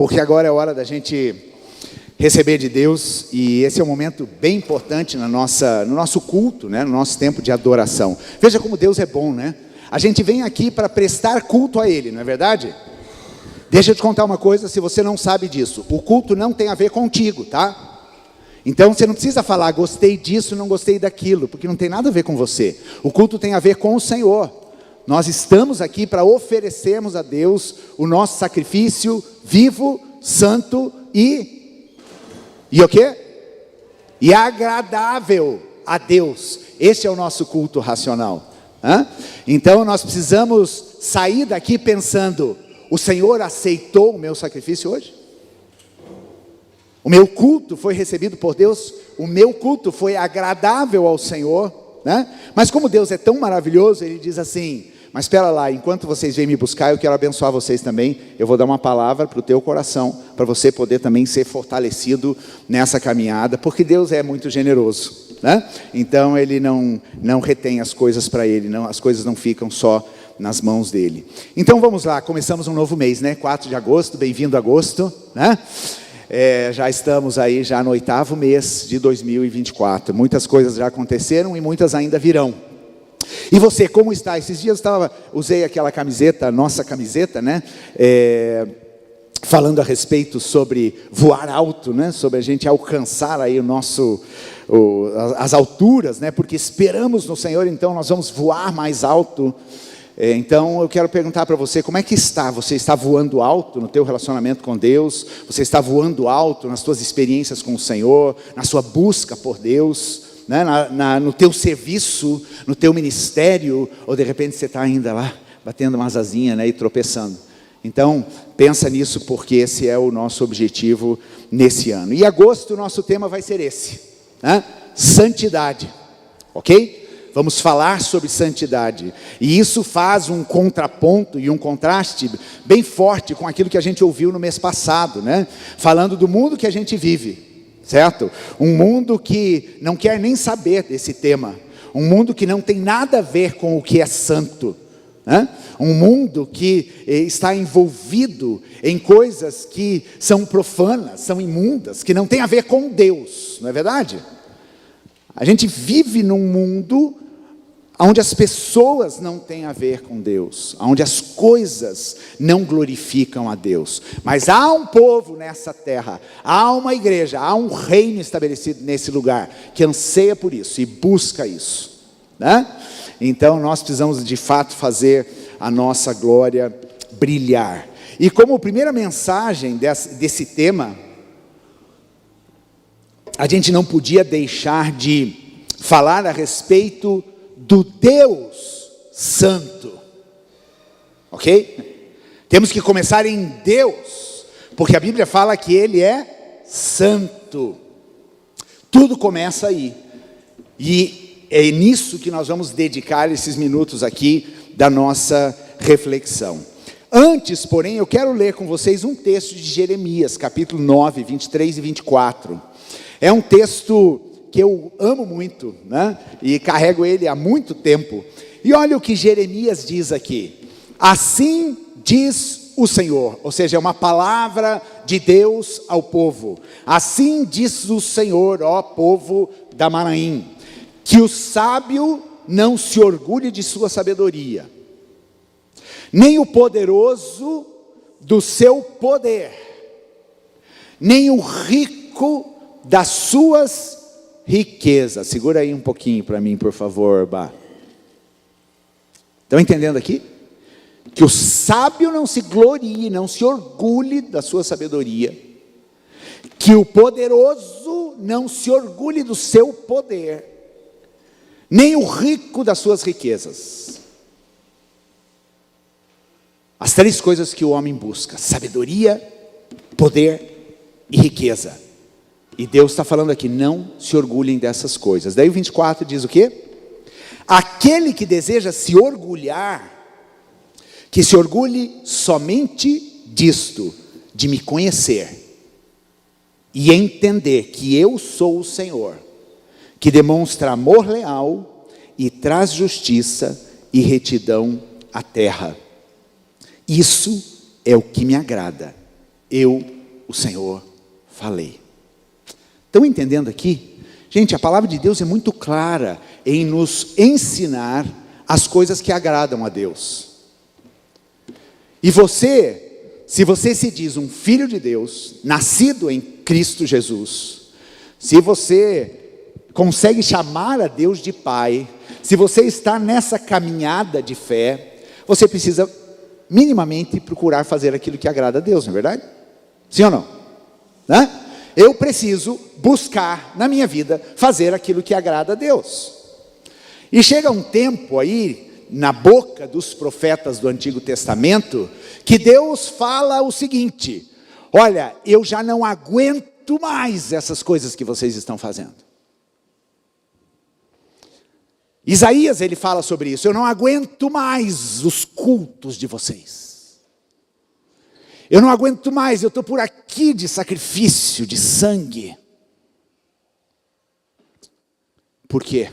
Porque agora é hora da gente receber de Deus, e esse é um momento bem importante no nosso culto, né? No nosso tempo de adoração. Veja como Deus é bom, né? A gente vem aqui para prestar culto a Ele, não é verdade? Deixa eu te contar uma coisa, se você não sabe disso. O culto não tem a ver contigo, tá? Então você não precisa falar, gostei disso, não gostei daquilo, porque não tem nada a ver com você. O culto tem a ver com o Senhor. Nós estamos aqui para oferecermos a Deus o nosso sacrifício vivo, santo e o quê? E agradável a Deus. Esse é o nosso culto racional. Então nós precisamos sair daqui pensando: o Senhor aceitou o meu sacrifício hoje? O meu culto foi recebido por Deus? O meu culto foi agradável ao Senhor? Mas como Deus é tão maravilhoso, Ele diz assim: mas espera lá, enquanto vocês vêm me buscar, eu quero abençoar vocês também. Eu vou dar uma palavra para o teu coração, para você poder também ser fortalecido nessa caminhada, porque Deus é muito generoso, né? Então Ele não retém as coisas para Ele, as coisas não ficam só nas mãos dEle. Então vamos lá, começamos um novo mês, né? 4 de agosto, bem-vindo a agosto, né? Já estamos aí já no 8º mês de 2024. Muitas coisas já aconteceram e muitas ainda virão. E você, como está? Esses dias usei aquela camiseta, nossa camiseta, né? Falando a respeito sobre voar alto, né? Sobre a gente alcançar aí as alturas, né? Porque esperamos no Senhor, então nós vamos voar mais alto. Então eu quero perguntar para você, como é que está? Você está voando alto no teu relacionamento com Deus? Você está voando alto nas tuas experiências com o Senhor? Na sua busca por Deus? Né? No teu serviço, no teu ministério? Ou de repente você está ainda lá, batendo umas asinhas, né? E tropeçando. Então pensa nisso, porque esse é o nosso objetivo nesse ano. E agosto o nosso tema vai ser esse, né? Santidade, ok? Vamos falar sobre santidade, e isso faz um contraponto e um contraste bem forte com aquilo que a gente ouviu no mês passado, né? Falando do mundo que a gente vive, certo? Um mundo que não quer nem saber desse tema, um mundo que não tem nada a ver com o que é santo, né? Um mundo que está envolvido em coisas que são profanas, são imundas, que não tem a ver com Deus, não é verdade? A gente vive num mundo onde as pessoas não têm a ver com Deus, onde as coisas não glorificam a Deus. Mas há um povo nessa terra, há uma igreja, há um reino estabelecido nesse lugar, que anseia por isso e busca isso, né? Então nós precisamos de fato fazer a nossa glória brilhar. E como primeira mensagem desse tema, a gente não podia deixar de falar a respeito do Deus Santo, ok? Temos que começar em Deus, porque a Bíblia fala que Ele é santo. Tudo começa aí, e é nisso que nós vamos dedicar esses minutos aqui da nossa reflexão. Antes, porém, eu quero ler com vocês um texto de Jeremias, capítulo 9, 23 e 24. É um texto que eu amo muito, né? E carrego ele há muito tempo. E olha o que Jeremias diz aqui: assim diz o Senhor, ou seja, é uma palavra de Deus ao povo. Assim diz o Senhor, ó povo da Manaim, que o sábio não se orgulhe de sua sabedoria, nem o poderoso do seu poder, nem o rico das suas riquezas. Segura aí um pouquinho para mim, por favor, Bá. Estão entendendo aqui? Que o sábio não se glorie, não se orgulhe da sua sabedoria, que o poderoso não se orgulhe do seu poder, nem o rico das suas riquezas. As 3 coisas que o homem busca: sabedoria, poder e riqueza. E Deus está falando aqui: não se orgulhem dessas coisas. Daí o 24 diz o quê? Aquele que deseja se orgulhar, que se orgulhe somente disto, de me conhecer e entender que eu sou o Senhor, que demonstra amor leal e traz justiça e retidão à terra. Isso é o que me agrada. eu, o Senhor, falei. Estão entendendo aqui? Gente, a palavra de Deus é muito clara em nos ensinar as coisas que agradam a Deus. E você, se você se diz um filho de Deus, nascido em Cristo Jesus, se você consegue chamar a Deus de Pai, se você está nessa caminhada de fé, você precisa minimamente procurar fazer aquilo que agrada a Deus, não é verdade? Sim ou não? Né? Eu preciso buscar na minha vida fazer aquilo que agrada a Deus. E chega um tempo aí, na boca dos profetas do Antigo Testamento, que Deus fala o seguinte: olha, eu já não aguento mais essas coisas que vocês estão fazendo. Isaías, ele fala sobre isso: eu não aguento mais os cultos de vocês. Eu não aguento mais, eu estou por aqui de sacrifício, de sangue. Por quê?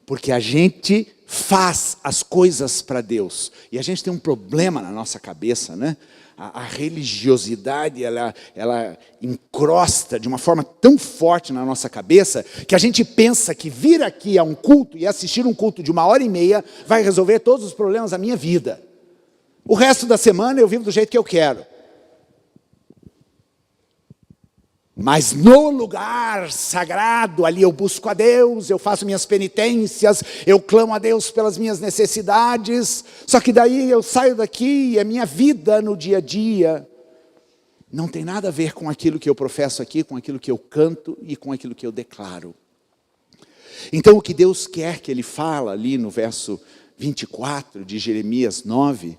Porque a gente faz as coisas para Deus. E a gente tem um problema na nossa cabeça, né? A religiosidade, ela encrosta de uma forma tão forte na nossa cabeça, que a gente pensa que vir aqui a um culto e assistir um culto de 1h30 vai resolver todos os problemas da minha vida. O resto da semana eu vivo do jeito que eu quero. Mas no lugar sagrado, ali eu busco a Deus, eu faço minhas penitências, eu clamo a Deus pelas minhas necessidades. Só que daí eu saio daqui e a minha vida no dia a dia não tem nada a ver com aquilo que eu professo aqui, com aquilo que eu canto e com aquilo que eu declaro. Então o que Deus quer que Ele fala ali no verso 24 de Jeremias 9,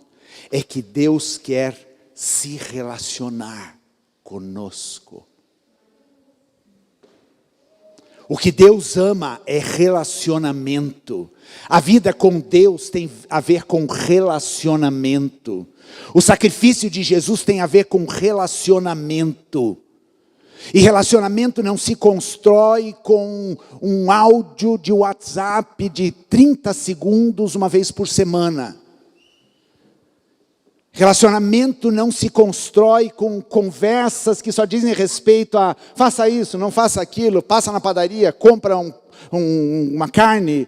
é que Deus quer se relacionar conosco. O que Deus ama é relacionamento. A vida com Deus tem a ver com relacionamento. O sacrifício de Jesus tem a ver com relacionamento. E relacionamento não se constrói com um áudio de WhatsApp de 30 segundos uma vez por semana. Relacionamento não se constrói com conversas que só dizem respeito a faça isso, não faça aquilo, passa na padaria, compra uma carne.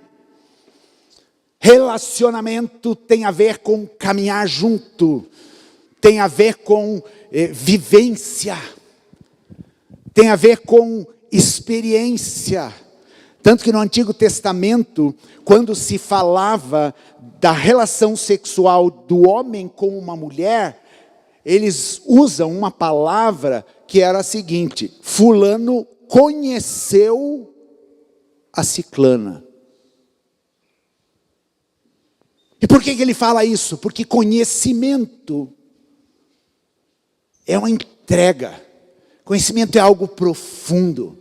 Relacionamento tem a ver com caminhar junto, tem a ver com vivência, tem a ver com experiência. Tanto que no Antigo Testamento, quando se falava da relação sexual do homem com uma mulher, eles usam uma palavra que era a seguinte: fulano conheceu a ciclana. E por que ele fala isso? Porque conhecimento é uma entrega. Conhecimento é algo profundo.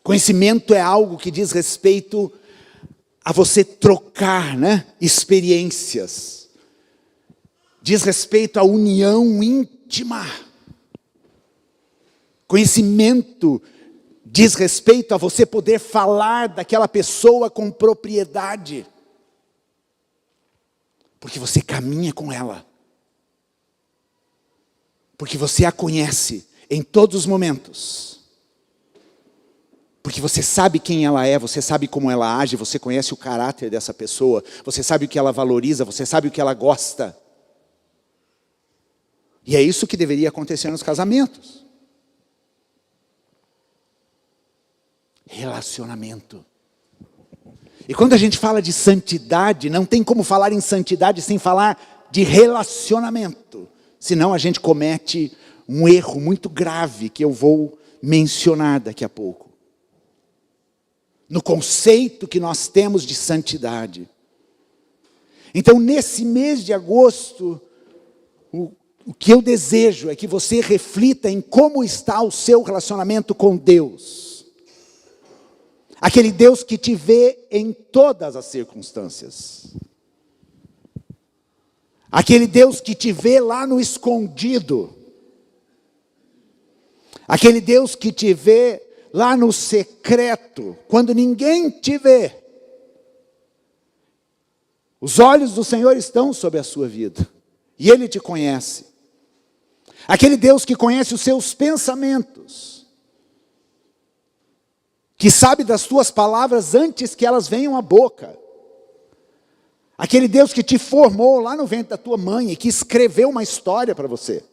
Conhecimento é algo que diz respeito a você trocar, né, experiências. Diz respeito à união íntima. Conhecimento diz respeito a você poder falar daquela pessoa com propriedade. Porque você caminha com ela. Porque você a conhece em todos os momentos. Porque você sabe quem ela é, você sabe como ela age, você conhece o caráter dessa pessoa, você sabe o que ela valoriza, você sabe o que ela gosta. E é isso que deveria acontecer nos casamentos. Relacionamento. E quando a gente fala de santidade, não tem como falar em santidade sem falar de relacionamento. Senão a gente comete um erro muito grave que eu vou mencionar daqui a pouco. No conceito que nós temos de santidade. Então, nesse mês de agosto, o que eu desejo é que você reflita em como está o seu relacionamento com Deus. Aquele Deus que te vê em todas as circunstâncias. Aquele Deus que te vê lá no escondido. Aquele Deus que te vê lá no secreto, quando ninguém te vê. Os olhos do Senhor estão sobre a sua vida. E Ele te conhece. Aquele Deus que conhece os seus pensamentos, que sabe das tuas palavras antes que elas venham à boca. Aquele Deus que te formou lá no ventre da tua mãe e que escreveu uma história para você.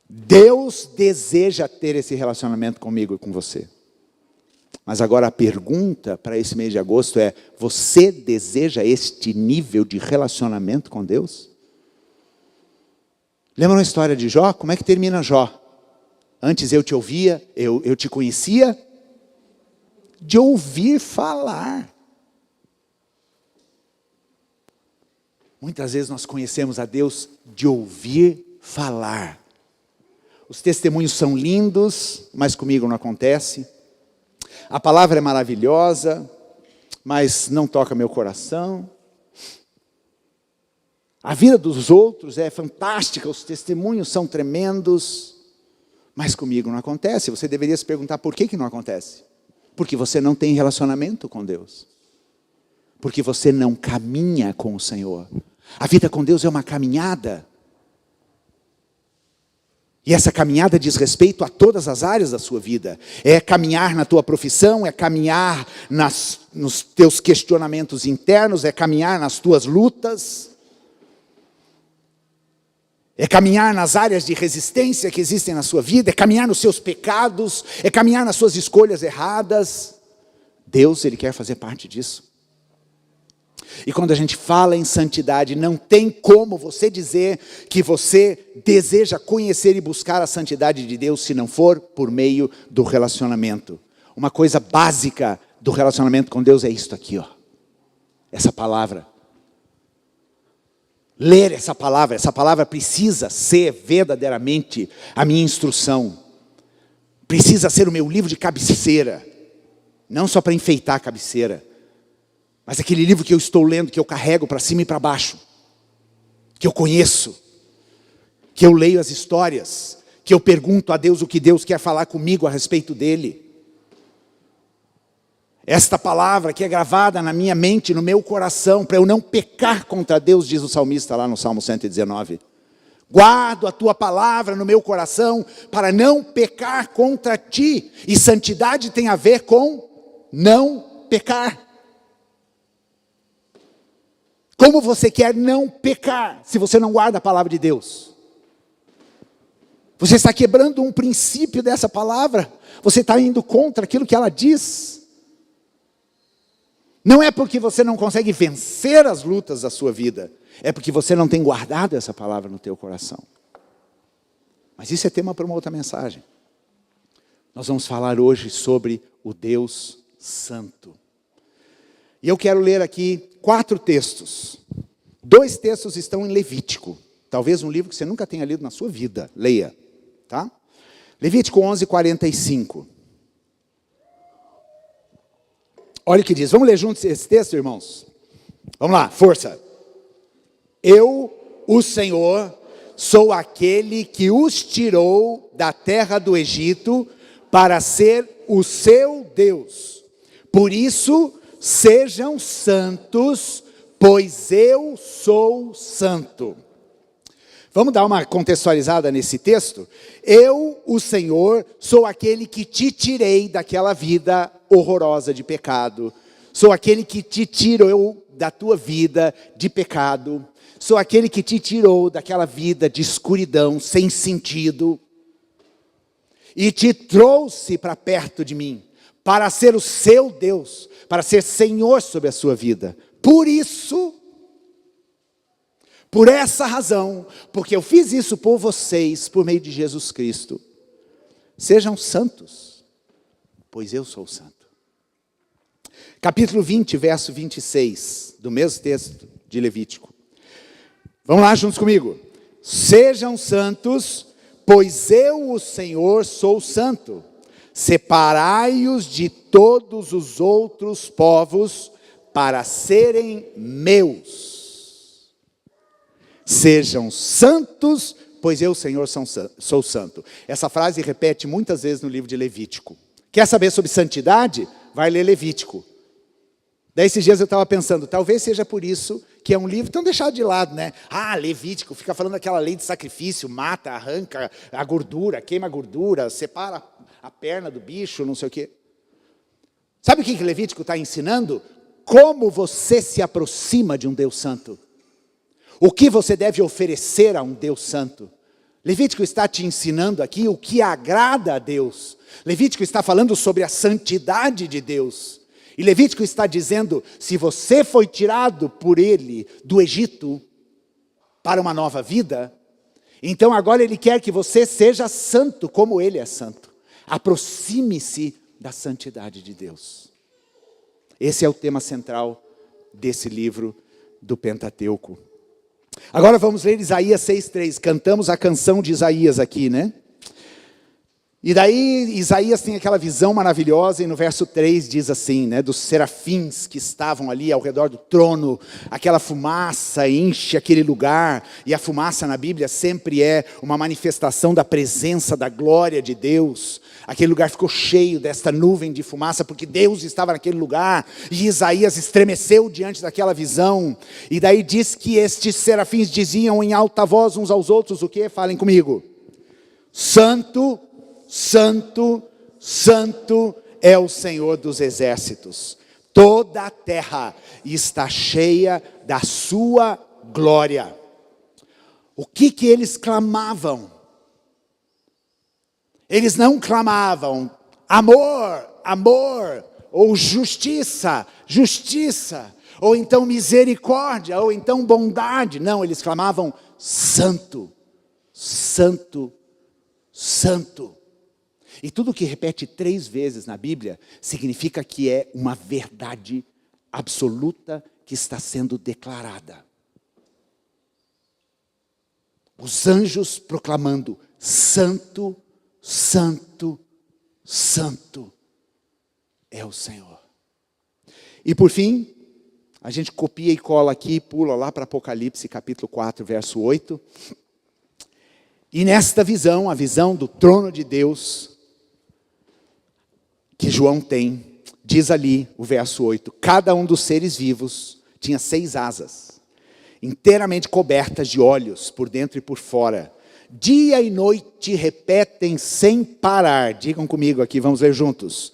Deus deseja ter esse relacionamento comigo e com você. Mas agora a pergunta para esse mês de agosto é: você deseja este nível de relacionamento com Deus? Lembra uma história de Jó? Como é que termina Jó? Antes eu te ouvia, eu te conhecia de ouvir falar. Muitas vezes nós conhecemos a Deus de ouvir falar. Os testemunhos são lindos, mas comigo não acontece. A palavra é maravilhosa, mas não toca meu coração. A vida dos outros é fantástica, os testemunhos são tremendos, mas comigo não acontece. Você deveria se perguntar por que não acontece. Porque você não tem relacionamento com Deus. Porque você não caminha com o Senhor. A vida com Deus é uma caminhada. E essa caminhada diz respeito a todas as áreas da sua vida. É caminhar na tua profissão, é caminhar nos teus questionamentos internos, é caminhar nas tuas lutas. É caminhar nas áreas de resistência que existem na sua vida, é caminhar nos seus pecados, é caminhar nas suas escolhas erradas. Deus, Ele quer fazer parte disso. E quando a gente fala em santidade, não tem como você dizer que você deseja conhecer e buscar a santidade de Deus se não for por meio do relacionamento. Uma coisa básica do relacionamento com Deus é isto aqui, ó. Essa palavra. Ler essa palavra precisa ser verdadeiramente a minha instrução. Precisa ser o meu livro de cabeceira. Não só para enfeitar a cabeceira, mas aquele livro que eu estou lendo, que eu carrego para cima e para baixo. Que eu conheço. Que eu leio as histórias. Que eu pergunto a Deus o que Deus quer falar comigo a respeito dele. Esta palavra que é gravada na minha mente, no meu coração, para eu não pecar contra Deus, diz o salmista lá no Salmo 119. Guardo a tua palavra no meu coração para não pecar contra ti. E santidade tem a ver com não pecar. Como você quer não pecar se você não guarda a palavra de Deus? Você está quebrando um princípio dessa palavra. Você está indo contra aquilo que ela diz. Não é porque você não consegue vencer as lutas da sua vida. É porque você não tem guardado essa palavra no teu coração. Mas isso é tema para uma outra mensagem. Nós vamos falar hoje sobre o Deus Santo. E eu quero ler aqui 4 textos. 2 textos estão em Levítico. Talvez um livro que você nunca tenha lido na sua vida. Leia, tá? Levítico 11:45. Olha o que diz. Vamos ler juntos esse texto, irmãos? Vamos lá, força. Eu, o Senhor, sou aquele que os tirou da terra do Egito para ser o seu Deus. Por isso, sejam santos, pois eu sou santo. Vamos dar uma contextualizada nesse texto? Eu, o Senhor, sou aquele que te tirei daquela vida horrorosa de pecado. Sou aquele que te tirou da tua vida de pecado. Sou aquele que te tirou daquela vida de escuridão, sem sentido. E te trouxe para perto de mim, para ser o seu Deus, para ser Senhor sobre a sua vida. Por isso, por essa razão, porque eu fiz isso por vocês, por meio de Jesus Cristo, sejam santos, pois eu sou santo. Capítulo 20, verso 26, do mesmo texto de Levítico. Vamos lá juntos comigo. Sejam santos, pois eu, o Senhor, sou santo. Separai-os de todos os outros povos para serem meus. Sejam santos, pois eu, Senhor, sou santo. Essa frase repete muitas vezes no livro de Levítico. Quer saber sobre santidade? Vai ler Levítico. Daí esses dias eu estava pensando, talvez seja por isso que é um livro tão deixado de lado, né? Ah, Levítico, fica falando daquela lei de sacrifício, mata, arranca a gordura, queima a gordura, separa a perna do bicho, não sei o quê. Sabe o que Levítico está ensinando? Como você se aproxima de um Deus santo. O que você deve oferecer a um Deus santo. Levítico está te ensinando aqui o que agrada a Deus. Levítico está falando sobre a santidade de Deus. E Levítico está dizendo, se você foi tirado por ele do Egito para uma nova vida, então agora ele quer que você seja santo como ele é santo. Aproxime-se da santidade de Deus. Esse é o tema central desse livro do Pentateuco. Agora vamos ler Isaías 6,3. Cantamos a canção de Isaías aqui, né? E daí Isaías tem aquela visão maravilhosa, e no verso 3 diz assim, né, dos serafins que estavam ali ao redor do trono, aquela fumaça enche aquele lugar, e a fumaça na Bíblia sempre é uma manifestação da presença, da glória de Deus. Aquele lugar ficou cheio desta nuvem de fumaça, porque Deus estava naquele lugar, e Isaías estremeceu diante daquela visão. E daí diz que estes serafins diziam em alta voz uns aos outros, o quê? Falem comigo. Santo, Santo, Santo é o Senhor dos exércitos. Toda a terra está cheia da sua glória. O que eles clamavam? Eles não clamavam amor, amor, ou justiça, justiça, ou então misericórdia, ou então bondade. Não, eles clamavam santo, santo, santo. E tudo que repete 3 vezes na Bíblia, significa que é uma verdade absoluta que está sendo declarada. Os anjos proclamando, santo, santo, santo é o Senhor. E por fim, a gente copia e cola aqui, pula lá para Apocalipse capítulo 4, verso 8. E nesta visão, a visão do trono de Deus, que João tem, diz ali o verso 8, cada um dos seres vivos tinha 6 asas, inteiramente cobertas de olhos, por dentro e por fora. Dia e noite repetem sem parar, digam comigo aqui, vamos ler juntos.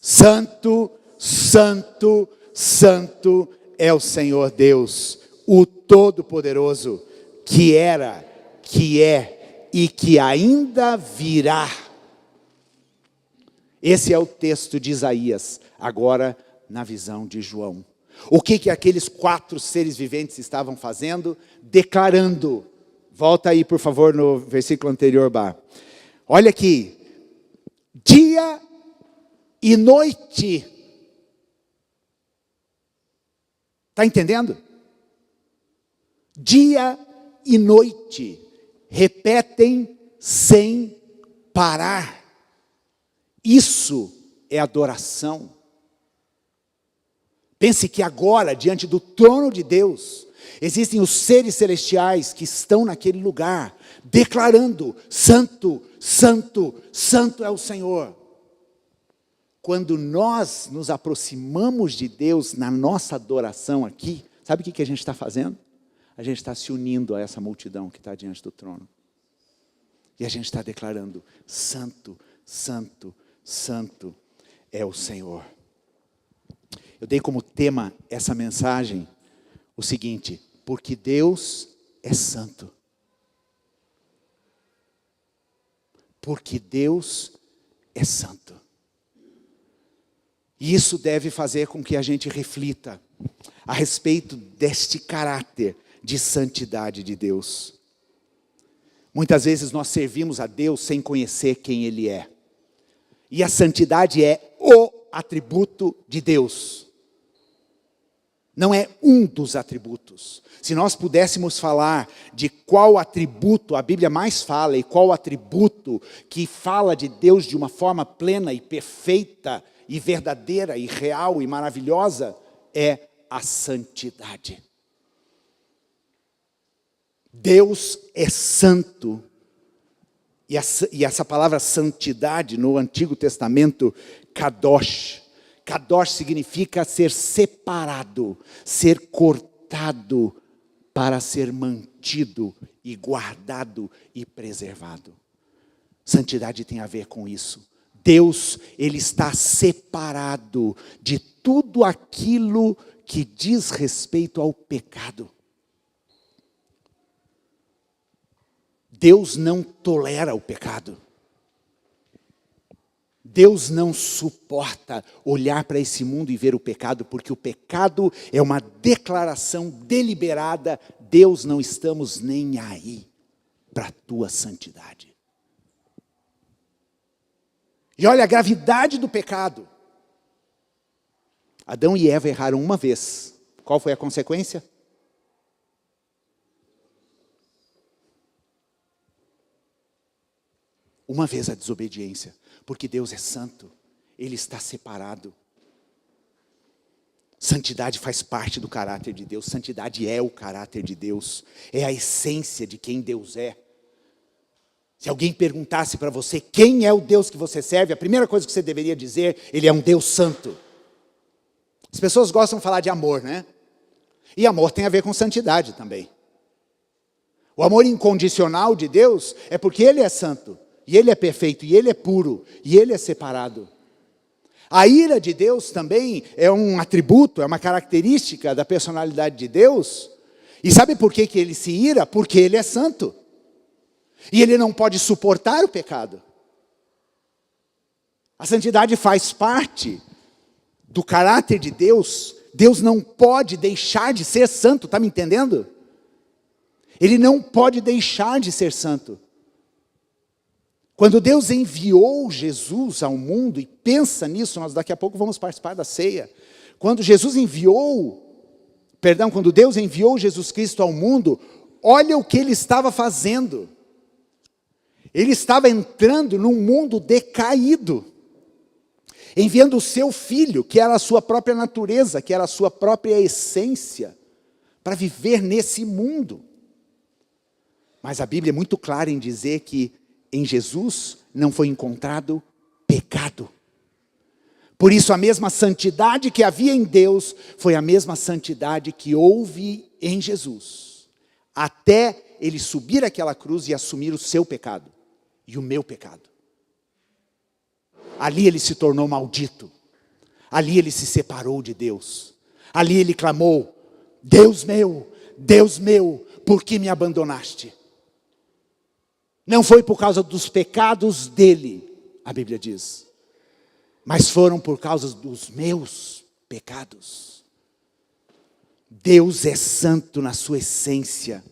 Santo, santo, santo é o Senhor Deus, o Todo-Poderoso, que era, que é e que ainda virá. Esse é o texto de Isaías, agora na visão de João. O que aqueles 4 seres viventes estavam fazendo? Declarando. Volta aí, por favor, no versículo anterior, Bá. Olha aqui. Dia e noite. Está entendendo? Dia e noite repetem sem parar. Isso é adoração. Pense que agora, diante do trono de Deus, existem os seres celestiais que estão naquele lugar, declarando, santo, santo, santo é o Senhor. Quando nós nos aproximamos de Deus na nossa adoração aqui, sabe o que a gente está fazendo? A gente está se unindo a essa multidão que está diante do trono. E a gente está declarando, santo, santo, santo é o Senhor. Eu dei como tema essa mensagem o seguinte, porque Deus é santo. Porque Deus é santo. E isso deve fazer com que a gente reflita a respeito deste caráter de santidade de Deus. Muitas vezes nós servimos a Deus sem conhecer quem Ele é. E a santidade é o atributo de Deus. Não é um dos atributos. Se nós pudéssemos falar de qual atributo a Bíblia mais fala e qual atributo que fala de Deus de uma forma plena e perfeita e verdadeira e real e maravilhosa, é a santidade. Deus é santo. E essa palavra santidade no Antigo Testamento, kadosh. Kadosh significa ser separado, ser cortado dotado para ser mantido e guardado e preservado. Santidade tem a ver com isso. Deus, Ele está separado de tudo aquilo que diz respeito ao pecado. Deus não tolera o pecado. Deus não suporta olhar para esse mundo e ver o pecado, porque o pecado é uma declaração deliberada. Deus, não estamos nem aí para a tua santidade. E olha a gravidade do pecado. Adão e Eva erraram uma vez. Qual foi a consequência? Uma vez a desobediência. Porque Deus é santo. Ele está separado. Santidade faz parte do caráter de Deus. Santidade é o caráter de Deus. É a essência de quem Deus é. Se alguém perguntasse para você quem é o Deus que você serve, a primeira coisa que você deveria dizer, Ele é um Deus santo. As pessoas gostam de falar de amor, né? E amor tem a ver com santidade também. O amor incondicional de Deus é porque Ele é santo, e Ele é perfeito, e Ele é puro, e Ele é separado. A ira de Deus também é um atributo, é uma característica da personalidade de Deus. E sabe por que Ele se ira? Porque Ele é santo. E Ele não pode suportar o pecado. A santidade faz parte do caráter de Deus. Deus não pode deixar de ser santo, está me entendendo? Ele não pode deixar de ser santo. Quando Deus enviou Jesus ao mundo, e pensa nisso, nós daqui a pouco vamos participar da ceia. Quando Deus enviou Jesus Cristo ao mundo, olha o que Ele estava fazendo. Ele estava entrando num mundo decaído, enviando o seu Filho, que era a sua própria natureza, que era a sua própria essência, para viver nesse mundo. Mas a Bíblia é muito clara em dizer que em Jesus não foi encontrado pecado. Por isso a mesma santidade que havia em Deus, foi a mesma santidade que houve em Jesus. Até Ele subir aquela cruz e assumir o seu pecado. E o meu pecado. Ali Ele se tornou maldito. Ali Ele se separou de Deus. Ali Ele clamou: Deus meu, por que me abandonaste? Não foi por causa dos pecados dele, a Bíblia diz, mas foram por causa dos meus pecados. Deus é santo na sua essência.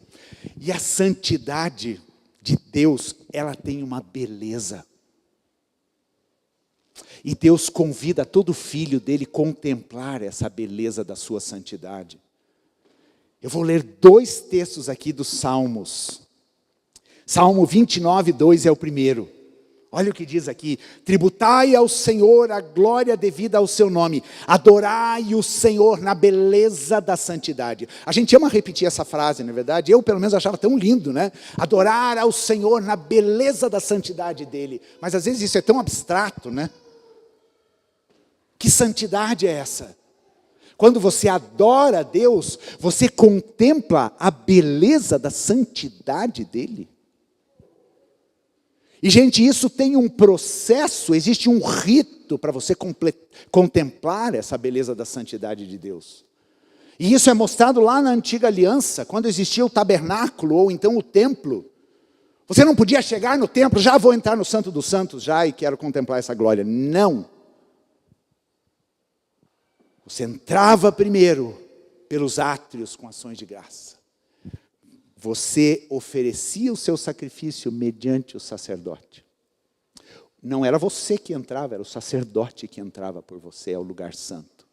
E a santidade de Deus, ela tem uma beleza. E Deus convida todo filho dele a contemplar essa beleza da sua santidade. Eu vou ler 2 textos aqui dos Salmos. Salmo 29, 2 é o primeiro. Olha o que diz aqui: tributai ao Senhor a glória devida ao seu nome, adorai o Senhor na beleza da santidade. A gente ama repetir essa frase, não é verdade? Eu pelo menos achava tão lindo, né? Adorar ao Senhor na beleza da santidade dele. Mas às vezes isso é tão abstrato, né? Que santidade é essa? Quando você adora a Deus, você contempla a beleza da santidade dele. E, gente, isso tem um processo, existe um rito para você contemplar essa beleza da santidade de Deus. E isso é mostrado lá na antiga aliança, quando existia o tabernáculo, ou então o templo. Você não podia chegar no templo, já vou entrar no Santo dos Santos já e quero contemplar essa glória. Não. Você entrava primeiro pelos átrios com ações de graça. Você oferecia o seu sacrifício mediante o sacerdote. Não era você que entrava, era o sacerdote que entrava por você ao lugar santo.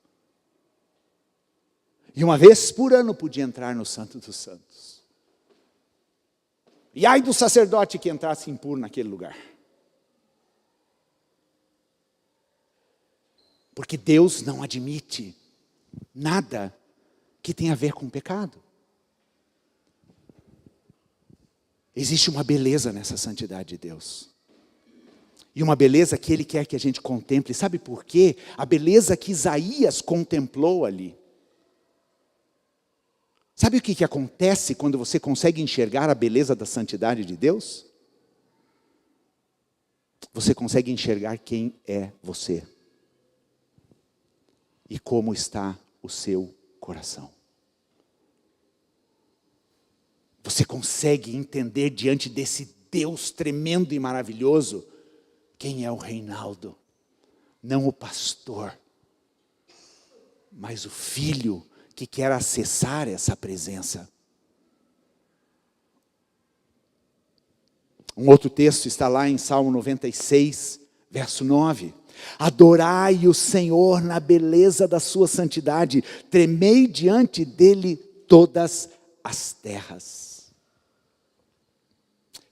E uma vez por ano podia entrar no Santo dos Santos. E ai do sacerdote que entrasse impuro naquele lugar. Porque Deus não admite nada que tenha a ver com pecado. Existe uma beleza nessa santidade de Deus. E uma beleza que Ele quer que a gente contemple. Sabe por quê? A beleza que Isaías contemplou ali. Sabe o que acontece quando você consegue enxergar a beleza da santidade de Deus? Você consegue enxergar quem é você. E como está o seu coração. Você consegue entender diante desse Deus tremendo e maravilhoso, quem é o Reinaldo. Não o pastor, mas o filho que quer acessar essa presença. Um outro texto está lá em Salmo 96, verso 9. Adorai o Senhor na beleza da sua santidade, tremei diante dele todas as terras.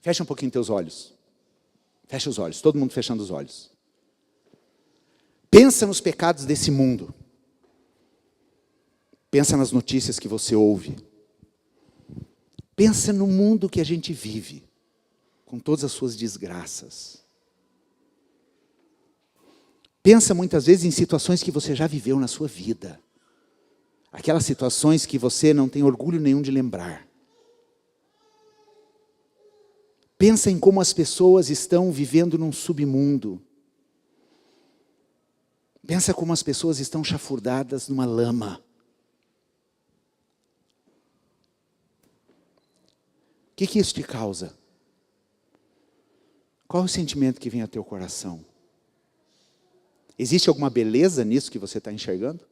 Fecha um pouquinho teus olhos. Fecha os olhos, todo mundo fechando os olhos. Pensa nos pecados desse mundo. Pensa nas notícias que você ouve. Pensa no mundo que a gente vive, com todas as suas desgraças. Pensa muitas vezes em situações que você já viveu na sua vida. Aquelas situações que você não tem orgulho nenhum de lembrar. Pensa em como as pessoas estão vivendo num submundo. Pensa como as pessoas estão chafurdadas numa lama. O que isso te causa? Qual é o sentimento que vem ao teu coração? Existe alguma beleza nisso que você está enxergando?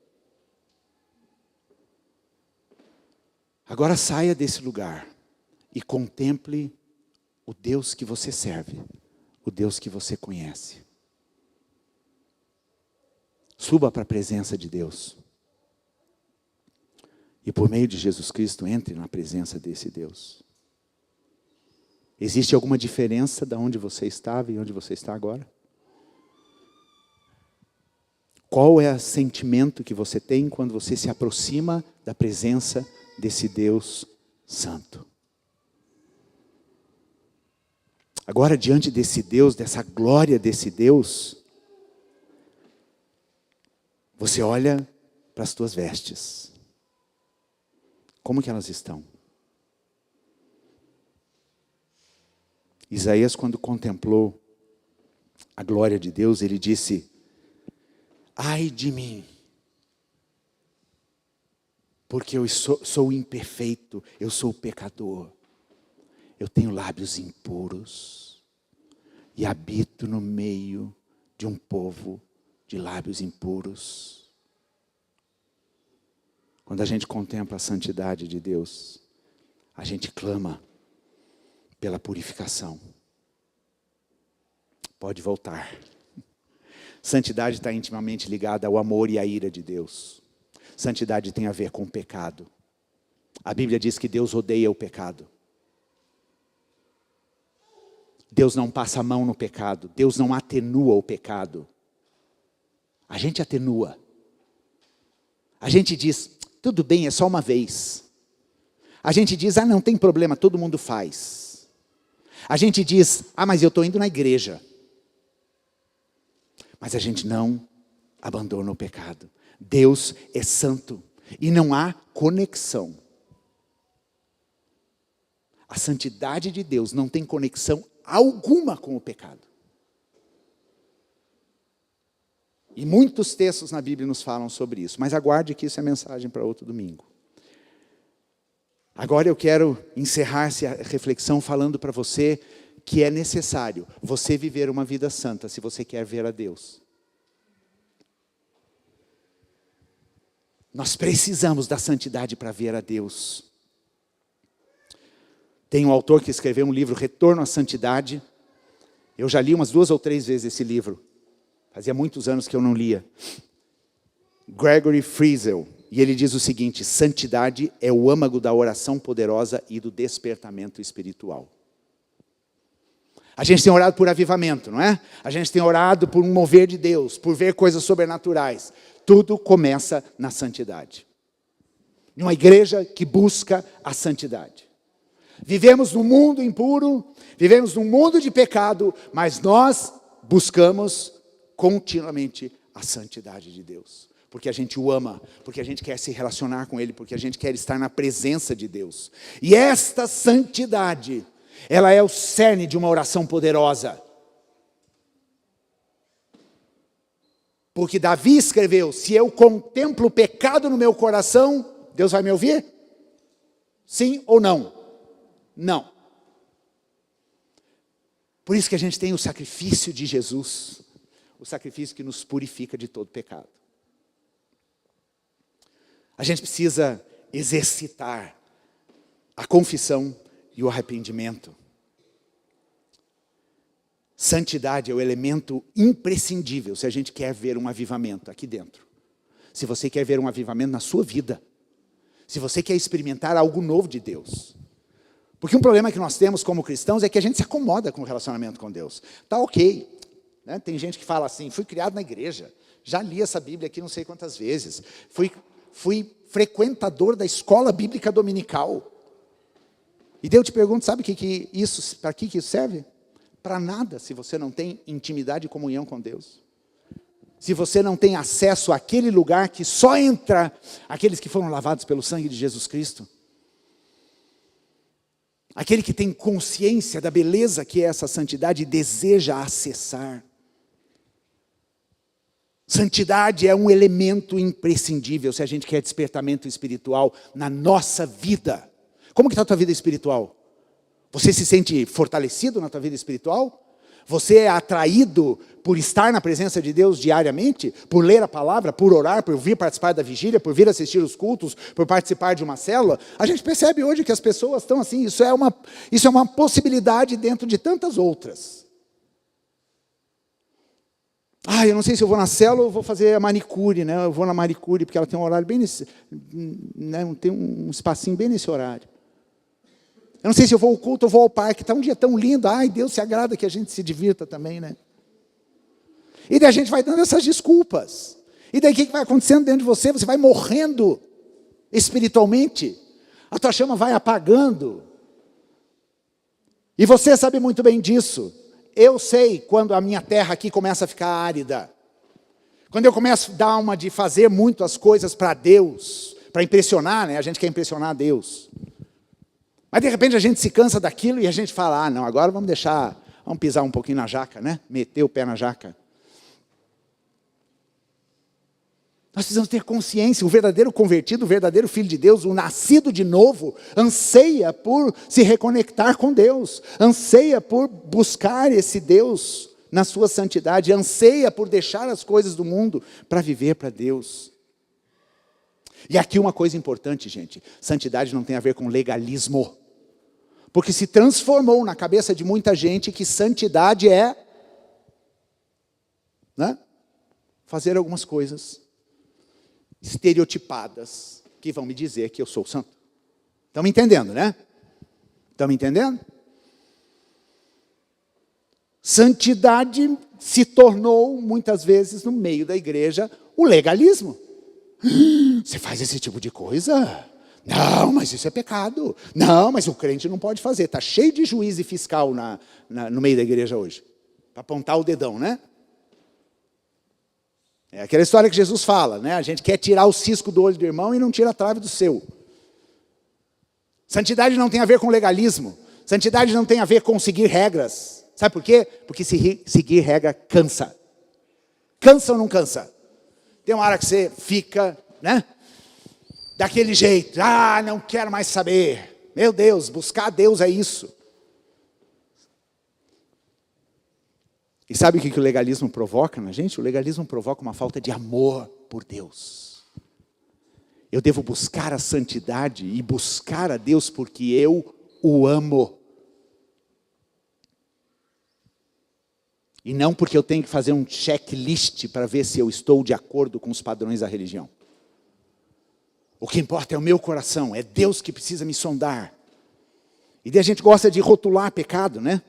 Agora saia desse lugar e contemple o Deus que você serve, o Deus que você conhece. Suba para a presença de Deus. E por meio de Jesus Cristo, entre na presença desse Deus. Existe alguma diferença de onde você estava e onde você está agora? Qual é o sentimento que você tem quando você se aproxima da presença desse Deus Santo? Agora, diante desse Deus, dessa glória desse Deus, você olha para as tuas vestes. Como que elas estão? Isaías, quando contemplou a glória de Deus, ele disse: ai de mim, porque eu sou imperfeito, eu sou pecador. Eu tenho lábios impuros e habito no meio de um povo de lábios impuros. Quando a gente contempla a santidade de Deus, a gente clama pela purificação. Pode voltar. Santidade está intimamente ligada ao amor e à ira de Deus. Santidade tem a ver com o pecado. A Bíblia diz que Deus odeia o pecado. Deus não passa a mão no pecado. Deus não atenua o pecado. A gente atenua. A gente diz, tudo bem, é só uma vez. A gente diz, não tem problema, todo mundo faz. A gente diz, mas eu estou indo na igreja. Mas a gente não abandona o pecado. Deus é santo e não há conexão. A santidade de Deus não tem conexão alguma com o pecado. E muitos textos na Bíblia nos falam sobre isso. Mas aguarde que isso é mensagem para outro domingo. Agora eu quero encerrar essa reflexão falando para você que é necessário você viver uma vida santa se você quer ver a Deus. Nós precisamos da santidade para ver a Deus. Tem um autor que escreveu um livro, Retorno à Santidade. Eu já li umas 2 ou 3 vezes esse livro. Fazia muitos anos que eu não lia. Gregory Friesel. E ele diz o seguinte: santidade é o âmago da oração poderosa e do despertamento espiritual. A gente tem orado por avivamento, não é? A gente tem orado por um mover de Deus, por ver coisas sobrenaturais. Tudo começa na santidade. Numa igreja que busca a santidade. Vivemos num mundo impuro, vivemos num mundo de pecado, mas nós buscamos continuamente a santidade de Deus. porque a gente o ama, porque a gente quer se relacionar com Ele, porque a gente quer estar na presença de Deus. E esta santidade, ela é o cerne de uma oração poderosa. Porque Davi escreveu, se eu contemplo o pecado no meu coração, Deus vai me ouvir? Sim ou não? Não. Por isso que a gente tem o sacrifício de Jesus, o sacrifício que nos purifica de todo pecado. A gente precisa exercitar a confissão e o arrependimento. Santidade é o elemento imprescindível se a gente quer ver um avivamento aqui dentro. Se você quer ver um avivamento na sua vida. Se você quer experimentar algo novo de Deus. Porque um problema que nós temos como cristãos é que a gente se acomoda com o relacionamento com Deus. Tá ok. Né? Tem gente que fala assim, fui criado na igreja, já li essa Bíblia aqui não sei quantas vezes, fui frequentador da escola bíblica dominical. E Deus te pergunta, sabe para que isso serve? Para nada, se você não tem intimidade e comunhão com Deus. Se você não tem acesso àquele lugar que só entra aqueles que foram lavados pelo sangue de Jesus Cristo. Aquele que tem consciência da beleza que é essa santidade e deseja acessar. Santidade é um elemento imprescindível se a gente quer despertamento espiritual na nossa vida. Como que está a tua vida espiritual? Você se sente fortalecido na tua vida espiritual? Você é atraído por estar na presença de Deus diariamente? Por ler a palavra, por orar, por vir participar da vigília, por vir assistir os cultos, por participar de uma célula? A gente percebe hoje que as pessoas estão assim, isso é uma possibilidade dentro de tantas outras. Eu não sei se eu vou na célula ou vou fazer a manicure, né? Eu vou na manicure porque ela tem um horário bem nesse, né? Tem um espacinho bem nesse horário. Eu não sei se eu vou ao culto ou vou ao parque. Está um dia tão lindo. Deus se agrada que a gente se divirta também, né? E daí a gente vai dando essas desculpas. E daí o que vai acontecendo dentro de você? Você vai morrendo espiritualmente. A tua chama vai apagando. E você sabe muito bem disso. Eu sei quando a minha terra aqui começa a ficar árida. Quando eu começo a dar uma de fazer muito as coisas para Deus, para impressionar, né? A gente quer impressionar a Deus. Mas de repente a gente se cansa daquilo e a gente fala, não, agora vamos pisar um pouquinho na jaca, né? Meter o pé na jaca. Nós precisamos ter consciência, o verdadeiro convertido, o verdadeiro filho de Deus, o nascido de novo, anseia por se reconectar com Deus, anseia por buscar esse Deus na sua santidade, anseia por deixar as coisas do mundo para viver para Deus. E aqui uma coisa importante, gente, santidade não tem a ver com legalismo. Porque se transformou na cabeça de muita gente que santidade é, né, fazer algumas coisas estereotipadas que vão me dizer que eu sou santo. Estão me entendendo, né? Estão me entendendo? Santidade se tornou, muitas vezes, no meio da igreja, o legalismo. Você faz esse tipo de coisa? Não, mas isso é pecado. Não, mas o crente não pode fazer. Está cheio de juiz e fiscal no meio da igreja hoje. Para apontar o dedão, né? É aquela história que Jesus fala, né? A gente quer tirar o cisco do olho do irmão e não tira a trave do seu. Santidade não tem a ver com legalismo. Santidade não tem a ver com seguir regras. Sabe por quê? Porque seguir regra cansa. Cansa ou não cansa? Tem uma hora que você fica, né? Daquele jeito. Não quero mais saber. Meu Deus, buscar Deus é isso. E sabe o que o legalismo provoca na gente? O legalismo provoca uma falta de amor por Deus. Eu devo buscar a santidade e buscar a Deus porque eu o amo. E não porque eu tenho que fazer um checklist para ver se eu estou de acordo com os padrões da religião. O que importa é o meu coração, é Deus que precisa me sondar. E daí a gente gosta de rotular pecado, né?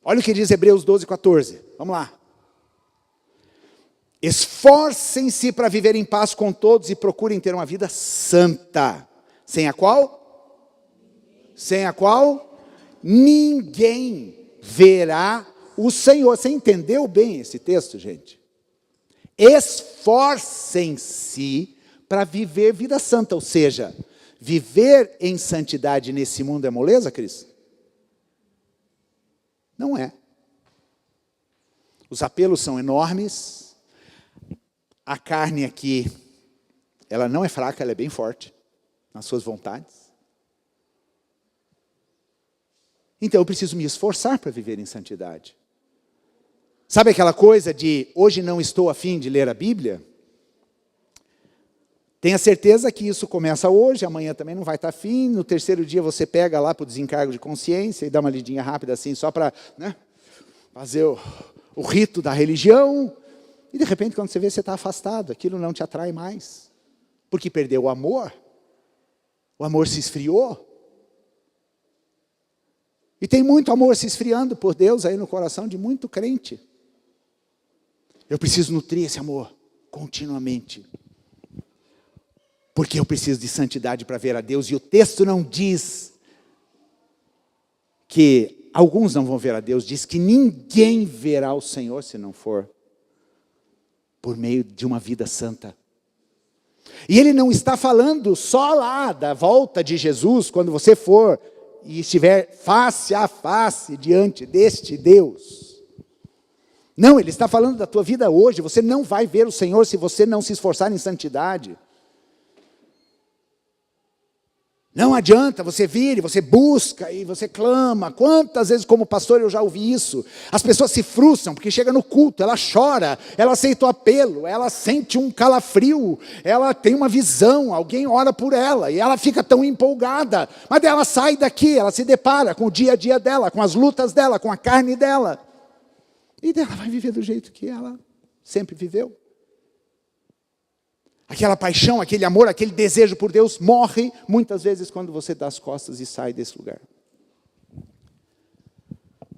Olha o que diz Hebreus 12:14. Vamos lá. Esforcem-se para viver em paz com todos e procurem ter uma vida santa. Sem a qual? Sem a qual? Ninguém verá o Senhor. Você entendeu bem esse texto, gente? esforcem-se para viver vida santa. Ou seja, viver em santidade nesse mundo é moleza, Cris? Não é. Os apelos são enormes. A carne aqui, ela não é fraca, ela é bem forte nas suas vontades. Então eu preciso me esforçar para viver em santidade. Sabe aquela coisa de hoje não estou a fim de ler a Bíblia? Tenha certeza que isso começa hoje, amanhã também não vai estar afim. No terceiro dia você pega lá para o desencargo de consciência e dá uma lidinha rápida assim, só para fazer o rito da religião. E de repente quando você vê, você está afastado, aquilo não te atrai mais. Porque perdeu o amor se esfriou. E tem muito amor se esfriando por Deus aí no coração de muito crente. Eu preciso nutrir esse amor continuamente. Porque eu preciso de santidade para ver a Deus. E o texto não diz que alguns não vão ver a Deus. Diz que ninguém verá o Senhor se não for por meio de uma vida santa. E ele não está falando só lá da volta de Jesus, quando você for e estiver face a face diante deste Deus. Não, ele está falando da tua vida hoje. Você não vai ver o Senhor se você não se esforçar em santidade. Não adianta você vir e você busca e você clama. Quantas vezes como pastor eu já ouvi isso? As pessoas se frustram porque chega no culto, ela chora, ela aceita o apelo, ela sente um calafrio, ela tem uma visão, alguém ora por ela e ela fica tão empolgada. Mas ela sai daqui, ela se depara com o dia a dia dela, com as lutas dela, com a carne dela. E ela vai viver do jeito que ela sempre viveu. Aquela paixão, aquele amor, aquele desejo por Deus morre muitas vezes quando você dá as costas e sai desse lugar.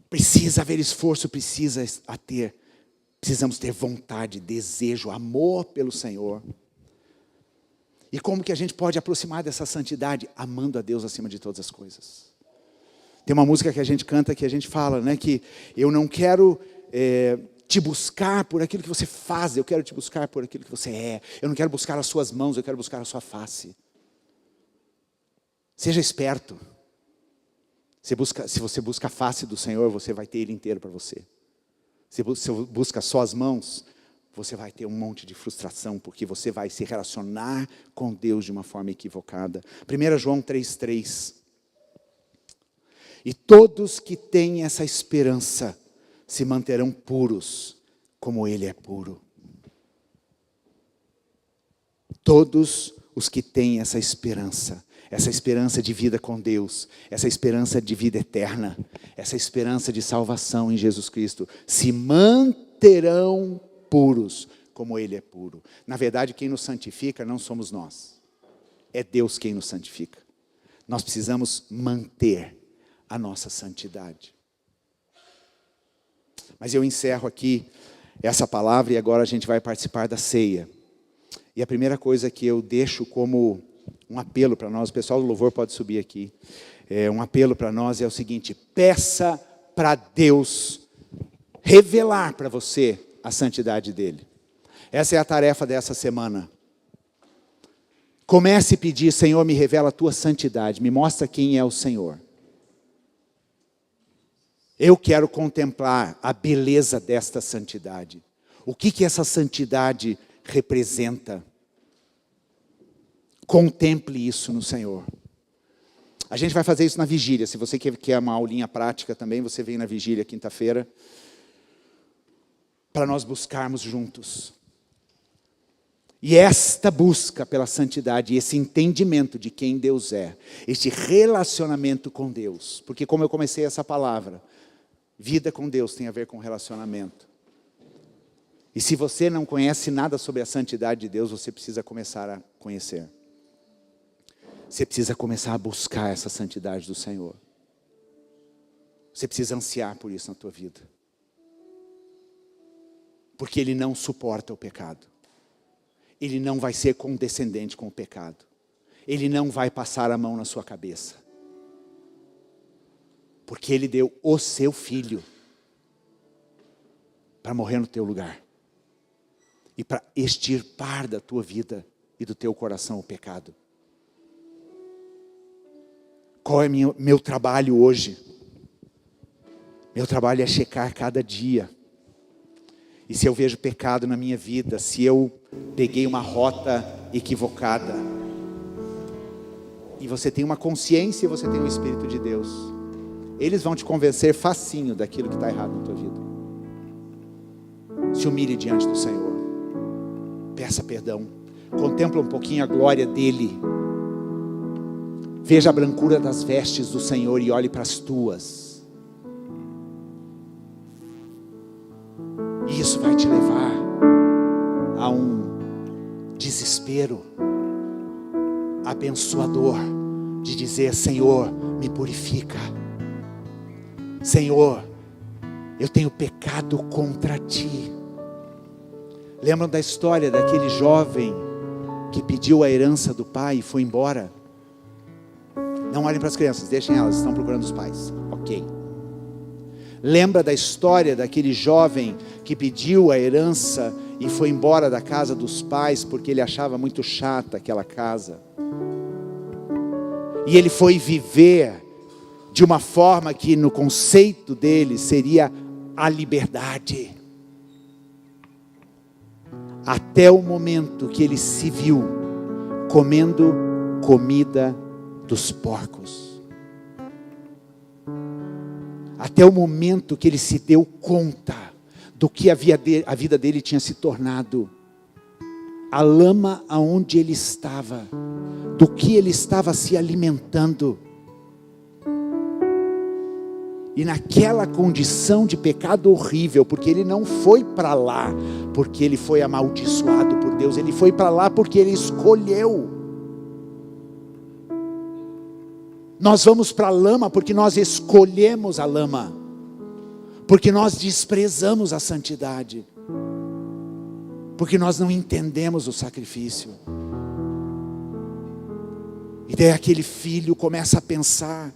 Precisa haver esforço, precisamos ter vontade, desejo, amor pelo Senhor. E como que a gente pode aproximar dessa santidade? Amando a Deus acima de todas as coisas. Tem uma música que a gente canta que a gente fala, que eu não quero te buscar por aquilo que você faz, eu quero te buscar por aquilo que você é. Eu não quero buscar as suas mãos, eu quero buscar a sua face. Seja esperto. Se você busca a face do Senhor, você vai ter Ele inteiro para você. Se você busca só as mãos, você vai ter um monte de frustração, porque você vai se relacionar com Deus de uma forma equivocada. 1 João 3,3. E todos que têm essa esperança se manterão puros, como Ele é puro. Todos os que têm essa esperança de vida com Deus, essa esperança de vida eterna, essa esperança de salvação em Jesus Cristo, se manterão puros, como Ele é puro. Na verdade, quem nos santifica não somos nós, é Deus quem nos santifica. Nós precisamos manter a nossa santidade. Mas eu encerro aqui essa palavra e agora a gente vai participar da ceia. E a primeira coisa que eu deixo como um apelo para nós, o pessoal do louvor pode subir aqui, um apelo para nós é o seguinte: peça para Deus revelar para você a santidade dEle. Essa é a tarefa dessa semana. Comece a pedir: Senhor, me revela a tua santidade, me mostra quem é o Senhor. Eu quero contemplar a beleza desta santidade. O que essa santidade representa? Contemple isso no Senhor. A gente vai fazer isso na vigília. Se você quer uma aulinha prática também, você vem na vigília quinta-feira, para nós buscarmos juntos. E esta busca pela santidade, esse entendimento de quem Deus é, este relacionamento com Deus, porque como eu comecei essa palavra, vida com Deus tem a ver com relacionamento. E se você não conhece nada sobre a santidade de Deus, você precisa começar a conhecer. Você precisa começar a buscar essa santidade do Senhor. Você precisa ansiar por isso na tua vida. Porque Ele não suporta o pecado. Ele não vai ser condescendente com o pecado. Ele não vai passar a mão na sua cabeça. Porque Ele deu o seu Filho para morrer no teu lugar. e para extirpar da tua vida e do teu coração o pecado. Qual é meu trabalho hoje? Meu trabalho é checar cada dia. E se eu vejo pecado na minha vida, se eu peguei uma rota equivocada, e você tem uma consciência e você tem o Espírito de Deus, eles vão te convencer facinho daquilo que está errado na tua vida. Se humilhe diante do Senhor, peça perdão, contempla um pouquinho a glória dEle, veja a brancura das vestes do Senhor e olhe para as tuas. E isso vai te levar a um desespero abençoador de dizer: Senhor, me purifica. Senhor, eu tenho pecado contra Ti. Lembram da história daquele jovem que pediu a herança do pai e foi embora? Não olhem para as crianças, deixem elas, estão procurando os pais. Ok. Lembra da história daquele jovem que pediu a herança e foi embora da casa dos pais porque ele achava muito chata aquela casa? E ele foi viver de uma forma que no conceito dele seria a liberdade. Até o momento que ele se viu comendo comida dos porcos. Até o momento que ele se deu conta do que a vida dele tinha se tornado. A lama aonde ele estava, do que ele estava se alimentando. E naquela condição de pecado horrível, porque ele não foi para lá porque ele foi amaldiçoado por Deus, ele foi para lá porque ele escolheu. Nós vamos para a lama porque nós escolhemos a lama, porque nós desprezamos a santidade, porque nós não entendemos o sacrifício. E daí aquele filho começa a pensar: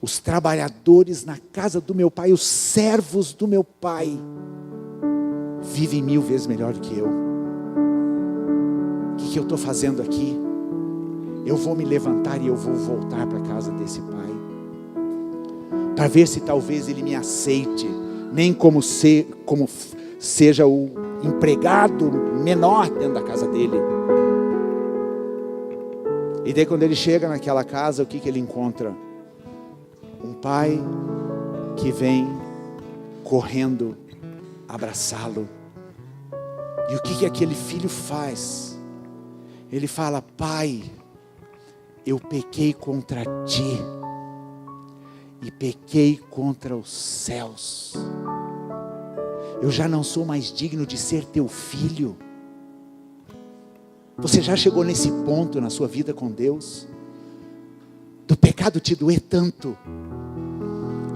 os trabalhadores na casa do meu pai, os servos do meu pai, vivem 1000 vezes melhor do que eu. O que eu estou fazendo aqui? Eu vou me levantar e eu vou voltar para a casa desse pai, para ver se talvez ele me aceite, nem como seja o empregado menor dentro da casa dele. E daí quando ele chega naquela casa, o que ele encontra? Um pai que vem correndo abraçá-lo. E o que aquele filho faz? Ele fala: pai, eu pequei contra Ti e pequei contra os céus. Eu já não sou mais digno de ser teu filho. Você já chegou nesse ponto na sua vida com Deus? Do pecado te doer tanto,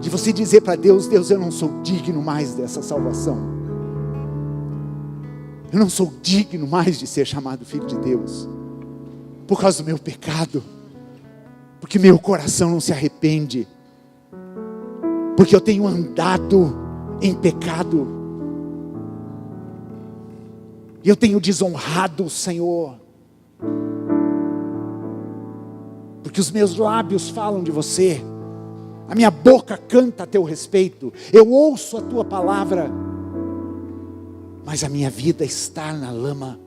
de você dizer para Deus: Deus, eu não sou digno mais dessa salvação. Eu não sou digno mais de ser chamado filho de Deus, por causa do meu pecado, porque meu coração não se arrepende, porque eu tenho andado em pecado, e eu tenho desonrado o Senhor, porque os meus lábios falam de você, a minha boca canta a teu respeito, eu ouço a tua palavra, mas a minha vida está na lama.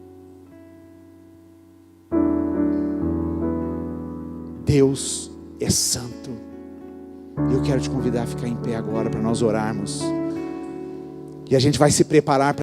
Deus é santo. Eu quero te convidar a ficar em pé agora para nós orarmos. E a gente vai se preparar para